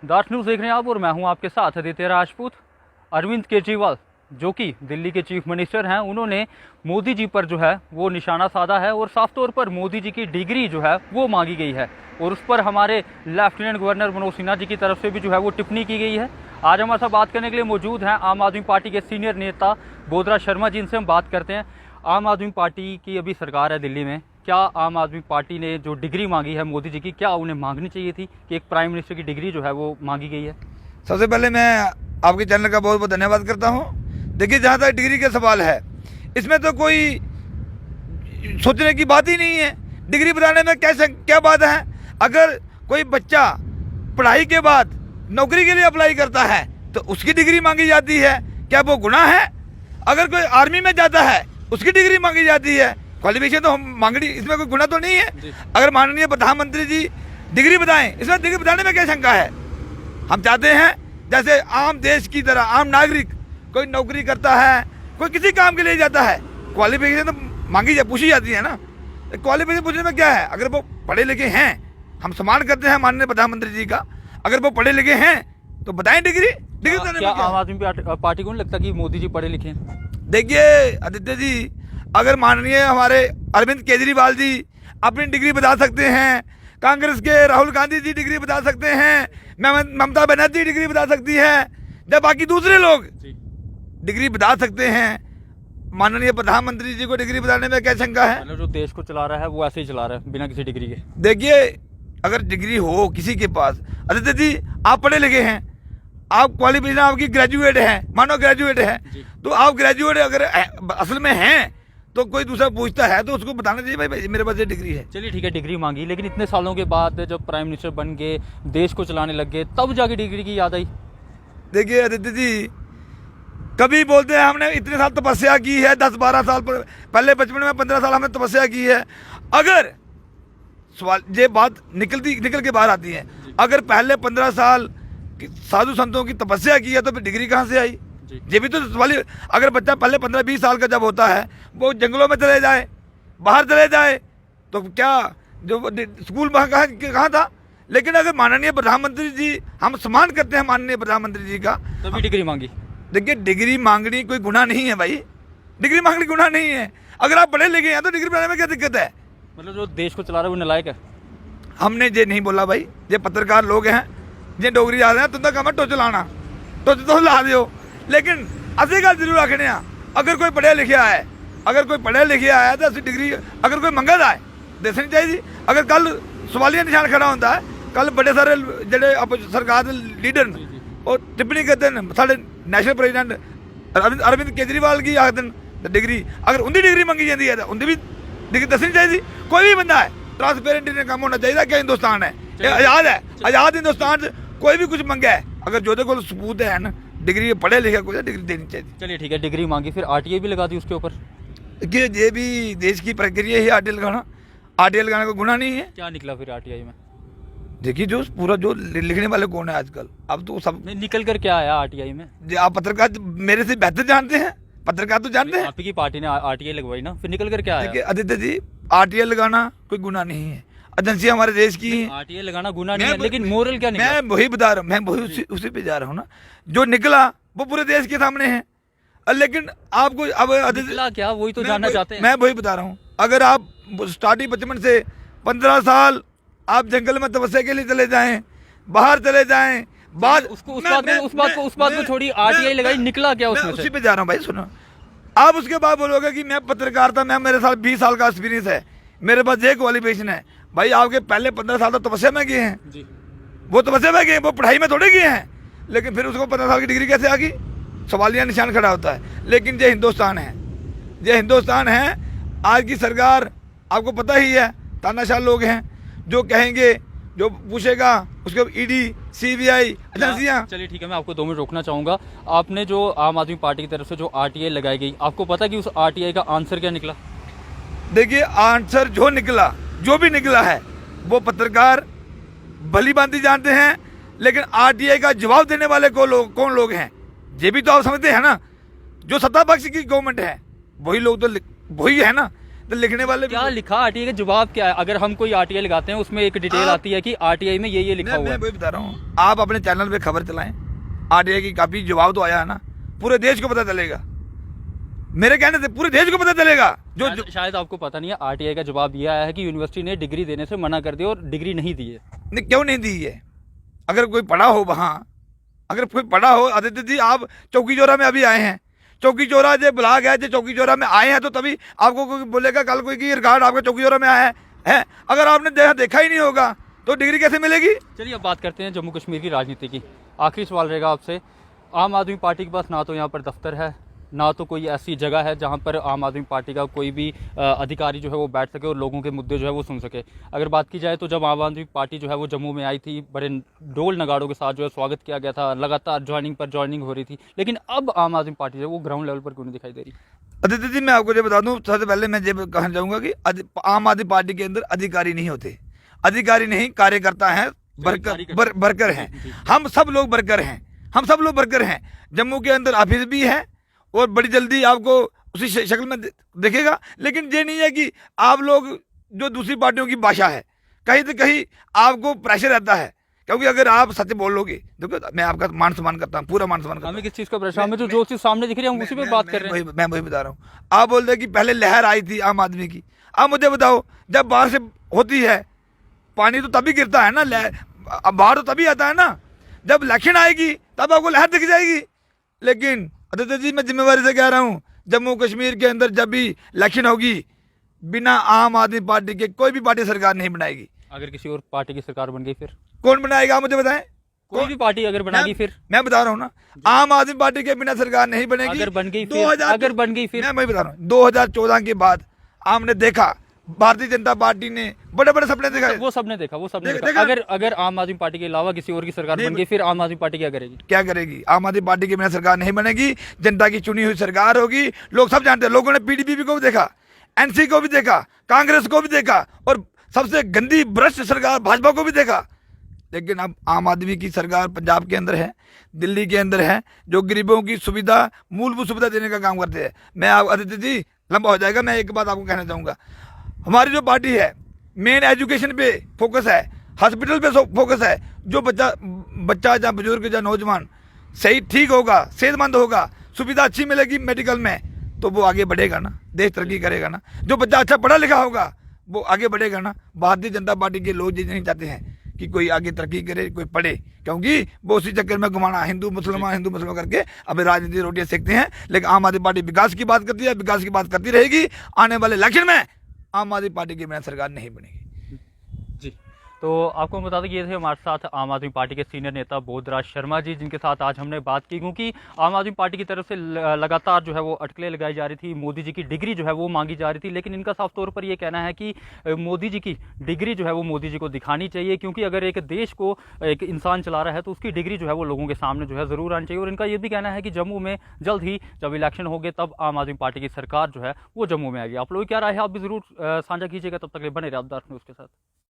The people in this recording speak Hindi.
दार्श न्यूज़ देख रहे हैं आप और मैं हूं आपके साथ आदित्य राजपूत। अरविंद केजरीवाल जो कि दिल्ली के चीफ मिनिस्टर हैं, उन्होंने मोदी जी पर जो है वो निशाना साधा है और साफ तौर पर मोदी जी की डिग्री जो है वो मांगी गई है और उस पर हमारे लेफ्टिनेंट गवर्नर मनोज सिन्हा जी की तरफ से भी जो है वो टिप्पणी की गई है। आज हमारे साथ बात करने के लिए मौजूद हैं आम आदमी पार्टी के सीनियर नेता बोधरा शर्मा जी। इनसे हम बात करते हैं। आम आदमी पार्टी की अभी सरकार है दिल्ली में, क्या आम आदमी पार्टी ने जो डिग्री मांगी है मोदी जी की, क्या उन्हें मांगनी चाहिए थी कि एक प्राइम मिनिस्टर की डिग्री जो है वो मांगी गई है? सबसे पहले मैं आपके चैनल का बहुत बहुत धन्यवाद करता हूं। देखिए, जहां तक डिग्री का सवाल है, इसमें तो कोई सोचने की बात ही नहीं है। डिग्री बताने में क्या बात है? अगर कोई बच्चा पढ़ाई के बाद नौकरी के लिए अप्लाई करता है तो उसकी डिग्री मांगी जाती है, क्या वो गुनाह है? अगर कोई आर्मी में जाता है उसकी डिग्री मांगी जाती है, क्वालिफिकेशन तो हम मांगनी, इसमें कोई गुनाह तो नहीं है। अगर माननीय प्रधानमंत्री जी डिग्री बताएं, इसमें डिग्री बताने में क्या शंका है? हम चाहते हैं जैसे आम देश की तरह आम नागरिक कोई नौकरी करता है, कोई किसी काम के लिए जाता है, क्वालिफिकेशन तो मांगी पूछी जाती है ना। क्वालिफिकेशन पूछने में क्या है? अगर वो पढ़े लिखे हैं, हम सम्मान करते हैं माननीय प्रधानमंत्री जी का, अगर वो पढ़े लिखे हैं तो बताएं डिग्री बताने में क्या? आम आदमी पार्टी को नहीं लगता कि मोदी जी पढ़े लिखे हैं? देखिए आदित्य जी, अगर माननीय हमारे अरविंद केजरीवाल जी अपनी डिग्री बता सकते हैं, कांग्रेस के राहुल गांधी जी डिग्री बता सकते हैं, ममता बनर्जी डिग्री बता सकती है, जब बाकी दूसरे लोग डिग्री बता सकते हैं, माननीय प्रधानमंत्री जी को डिग्री बताने में क्या शंका है? मतलब जो देश को चला रहा है वो ऐसे ही चला रहा है बिना किसी डिग्री के। देखिए, अगर डिग्री हो किसी के पास, आदित्य जी आप पढ़े लिखे हैं, आप क्वालिफिकेशन आपकी ग्रेजुएट है, मानो ग्रेजुएट है, तो आप ग्रेजुएट अगर असल में हैं तो कोई दूसरा पूछता है तो उसको बताना चाहिए भाई मेरे पास ये डिग्री है। चलिए ठीक है, डिग्री मांगी, लेकिन इतने सालों के बाद जब प्राइम मिनिस्टर बन गए, देश को चलाने लग गए, तब जाके डिग्री की याद आई? देखिए आदित्य जी, कभी बोलते हैं हमने इतने साल तपस्या की है, 10-12 साल पहले, बचपन में 15 साल हमने तपस्या की है। अगर सवाल ये बात निकल के बाहर आती है, अगर पहले 15 साल साधु संतों की तपस्या की है तो फिर डिग्री कहाँ से आई? ये भी तो सवाल। अगर बच्चा पहले 15-20 साल का जब होता है, वो जंगलों में चले जाए, बाहर चले जाए, तो क्या जो स्कूल वहाँ कहाँ था? लेकिन अगर माननीय प्रधानमंत्री जी, हम सम्मान करते हैं माननीय प्रधानमंत्री जी का, तभी डिग्री मांगी। देखिए, डिग्री मांगनी कोई गुनाह नहीं है भाई, डिग्री मांगनी गुनाह नहीं है। अगर आप पढ़े लिखे हैं तो डिग्री बनाने में क्या दिक्कत है? मतलब जो देश को चला रहा है वो नालायक है? हमने ये नहीं बोला भाई, ये पत्रकार लोग हैं, जे डोगरी आ रहे हैं, तुम कम टोच लाना, टोच तो ला दियो, लेकिन असली गल जरूर आखने। अगर कोई पढ़िया लिखा है, अगर कोई पढ़िया लिखा है तो असं डिग्री अगर कोई मंगा है दसनी चाहिए। अगर कल सवालिया निशान खड़ा होता है, कल बड़े सारे जो सरकार के लीडर वो टिप्पणी करते हैं, साढ़े नेशनल प्रेजिडेंट अरविंद केजरीवाल की आखते डिग्री, अगर उनकी डिग्री मंगी जाती है तो उनकी भी डिग्री दसनी चाहिए। कोई भी बंदा है, ट्रांसपेरेंट ने काम होना चाहिए। क्या हिंदुस्तान है? आज़ाद है, आज़ाद हिंदुस्तान से कोई भी कुछ मंगा है, अगर जो को सबूत है ना, डिग्री पढ़े लिखे को डिग्री देनी चाहिए। चलिए ठीक है, डिग्री मांगी, फिर आरटीआई भी लगा दी उसके ऊपर। कि ये भी देश की प्रक्रिया है, आरटीआई लगाना, आरटीआई लगाने का गुनाह नहीं है। क्या निकला फिर आरटीआई में? देखिए, जो पूरा जो लिखने वाले कौन है आजकल, अब तो सब निकल कर क्या आया आरटीआई में? आप पत्रकार मेरे से बेहतर जानते हैं, पत्रकार तो जानते हैं। आपकी पार्टी ने आरटीआई लगवाई ना, फिर निकल कर क्या आया? देखिए आदित्य जी, आरटीआई लगाना कोई गुनाह नहीं है, एजेंसियां हमारे देश की हैं। आरटीआई लगाना गुनाह नहीं है, लेकिन मोरल क्या निकला? मैं वही बता रहा हूँ, मैं वही उसी पे जा रहा हूँ ना। जो निकला वो पूरे देश के सामने है, लेकिन आपको अब निकला क्या, वही तो जानना चाहते हैं। मैं वही बता रहा हूँ। अगर आप स्टार्टिंग बचपन से 15 साल आप जंगल में तपस्या के लिए चले जाएं, बाहर चले जाएं, बाद उस बात को छोड़ी, आरटीआई लगाई, निकला क्या उसमें से? उसी पे जा रहा हूँ भाई, सुनो। आप उसके बाद बोलोगे कि मैं पत्रकार था, मेरे साथ 20 साल का एक्सपीरियंस है, मेरे पास ये क्वालिफिकेशन है। भाई आपके पहले 15 साल तो तपस्या में गए हैं जी। वो तपस्या में गए, वो पढ़ाई में थोड़े गए हैं, लेकिन फिर उसको 15 साल की डिग्री कैसे आ गई? सवालिया निशान खड़ा होता है। लेकिन ये हिंदुस्तान है, ये हिंदुस्तान है। आज की सरकार आपको पता ही है, तानाशाह लोग हैं, जो कहेंगे, जो पूछेगा उसके ईडी, सीबीआई एजेंसियां। चलिए ठीक है, मैं आपको 2 मिनट रोकना चाहूँगा। आपने जो आम आदमी पार्टी की तरफ से जो आरटीआई लगाई गई, आपको पता कि उस आरटीआई का आंसर क्या निकला? देखिए, आंसर जो निकला, जो भी निकला है, वो पत्रकार भली भांति जानते हैं, लेकिन आरटीआई का जवाब देने वाले कौन लोग हैं, ये भी तो आप समझते हैं ना। जो सत्ता पक्ष की गवर्नमेंट है वही लोग तो वही है ना। तो लिखने वाले भी क्या लिखा आरटीआई का जवाब क्या है? अगर हम कोई आरटीआई लगाते हैं उसमें एक डिटेल आती है कि आरटीआई में ये लिखा हुआ मैं है। वही बता रहा हूँ, आप अपने चैनल पे खबर चलाएं, आरटीआई की काफी जवाब तो आया है ना, पूरे देश को पता चलेगा। मेरे कहने से पूरे देश को पता चलेगा। शायद आपको पता नहीं है, आरटीआई का जवाब ये आया है कि यूनिवर्सिटी ने डिग्री देने से मना कर दिया और डिग्री नहीं दी है। नहीं, क्यों नहीं दी है? अगर कोई पढ़ा हो वहाँ, अगर कोई पढ़ा हो, आदित्य जी आप चौकी चौरा में अभी आए हैं, चौकी चौरा जो ब्लॉक है, जो चौकी चौरा में आए हैं, तो तभी आपको कोई बोलेगा कल कोई कि रिकॉर्ड आपका चौकी चौरा में आया है? अगर आपने देखा ही नहीं होगा तो डिग्री कैसे मिलेगी? चलिए अब बात करते हैं जम्मू कश्मीर की राजनीति की। आखिरी सवाल रहेगा आपसे, आम आदमी पार्टी के पास ना तो यहाँ पर दफ्तर है, ना तो कोई ऐसी जगह है जहाँ पर आम आदमी पार्टी का कोई भी अधिकारी जो है वो बैठ सके और लोगों के मुद्दे जो है वो सुन सके। अगर बात की जाए तो जब आम आदमी पार्टी जो है वो जम्मू में आई थी, बड़े ढोल नगाड़ों के साथ जो है स्वागत किया गया था, लगातार ज्वाइनिंग पर ज्वाइनिंग हो रही थी, लेकिन अब आम आदमी पार्टी जो है वो ग्राउंड लेवल पर क्यों नहीं दिखाई दे रही? आदित्य जी मैं आपको ये बता दूं, सबसे पहले मैं ये कहना चाहूँगा कि आम आदमी पार्टी के अंदर अधिकारी नहीं होते, अधिकारी नहीं, कार्यकर्ता हैं, वर्कर हैं। हम सब लोग वर्कर हैं, हम सब लोग वर्कर हैं। जम्मू के अंदर ऑफिस भी है और बड़ी जल्दी आपको उसी शक्ल में देखेगा। लेकिन ये नहीं है कि आप लोग जो दूसरी पार्टियों की भाषा है, कहीं तो कहीं आपको प्रेशर रहता है, क्योंकि अगर आप सच बोलोगे, देखो मैं आपका मान सम्मान करता हूँ, पूरा मान सम्मान करता हूँ। हमें किस चीज़ का प्रेशर? हमें जो चीज़ सामने दिख रही है हम उसी पे बात कर रहे हैं। मैं वही बता रहा हूँ। आप बोलते हैं कि पहले लहर आई थी आम आदमी की, आप मुझे बताओ जब बाहर से होती है पानी तो तभी गिरता है ना, बाहर तो तभी आता है ना, जब इलेक्शन आएगी तब आपको लहर दिख जाएगी। लेकिन आदित्य जी मैं जिम्मेवारी से कह रहा हूँ, जम्मू कश्मीर के अंदर जब भी इलेक्शन होगी, बिना आम आदमी पार्टी के कोई भी पार्टी सरकार नहीं बनाएगी। अगर किसी और पार्टी की सरकार बन गई फिर कौन बनाएगा आप मुझे बताएं? कोई भी पार्टी अगर बनाएगी फिर? मैं बता रहा हूँ ना, आम आदमी पार्टी के बिना सरकार नहीं बनेगी। अगर बन गई फिर? अगर बन गई फिर? मैं बता रहा हूँ, 2014 के बाद आपने देखा भारतीय जनता पार्टी ने बड़े बड़े सपने दिखाए। वो सबने देखा, वो सबने देखा। अगर आम आदमी पार्टी के अलावा किसी और की सरकार बन गई फिर आम आदमी पार्टी क्या करेगी? क्या करेगी? आम आदमी पार्टी के बिना सरकार नहीं बनेगी, जनता की चुनी हुई सरकार होगी। लोग सब जानते हैं, लोगों ने पीडीपी को भी देखा, एनसी को भी देखा, कांग्रेस को भी देखा और सबसे गंदी भ्रष्ट सरकार भाजपा को भी देखा। लेकिन अब आम आदमी की सरकार पंजाब के अंदर है, दिल्ली के अंदर है, जो गरीबों की सुविधा, मूलभूत सुविधा देने का काम करते हैं। मैं आदित्य जी लंबा हो जाएगा, मैं एक बात आपको कहना चाहूँगा, हमारी जो पार्टी है मेन एजुकेशन पे फोकस है, हॉस्पिटल पे फोकस है। जो बच्चा या बुजुर्ग या नौजवान सही ठीक होगा, सेहतमंद होगा, सुविधा अच्छी मिलेगी मेडिकल में, तो वो आगे बढ़ेगा ना, देश तरक्की करेगा ना। जो बच्चा अच्छा पढ़ा लिखा होगा वो आगे बढ़ेगा ना। भारतीय जनता पार्टी के लोग ये नहीं चाहते हैं कि कोई आगे तरक्की करे, कोई पढ़े, क्योंकि वो उसी चक्कर में घुमाना, हिंदू मुसलमान करके अभी राजनीति रोटियां सेकते हैं। लेकिन आम आदमी पार्टी विकास की बात करती है, विकास की बात करती रहेगी। आने वाले इलेक्शन में आम आदमी पार्टी के बिना सरकार नहीं बनेगी। जी, तो आपको हम बता दें कि ये थे हमारे साथ आम आदमी पार्टी के सीनियर नेता बोधराज शर्मा जी, जिनके साथ आज हमने बात की, क्योंकि आम आदमी पार्टी की तरफ से लगातार जो है वो अटकलें लगाई जा रही थी, मोदी जी की डिग्री जो है वो मांगी जा रही थी। लेकिन इनका साफ तौर पर ये कहना है कि मोदी जी की डिग्री जो है वो मोदी जी को दिखानी चाहिए, क्योंकि अगर एक देश को एक इंसान चला रहा है तो उसकी डिग्री जो है वो लोगों के सामने जो है ज़रूर आनी चाहिए। और इनका ये भी कहना है कि जम्मू में जल्द ही जब इलेक्शन होंगे तब आम आदमी पार्टी की सरकार जो है वो जम्मू में आएगी। आप लोग क्या राय है आप भी ज़रूर साझा कीजिएगा। तब तक बने रहे आप दार्शनिक उसके साथ।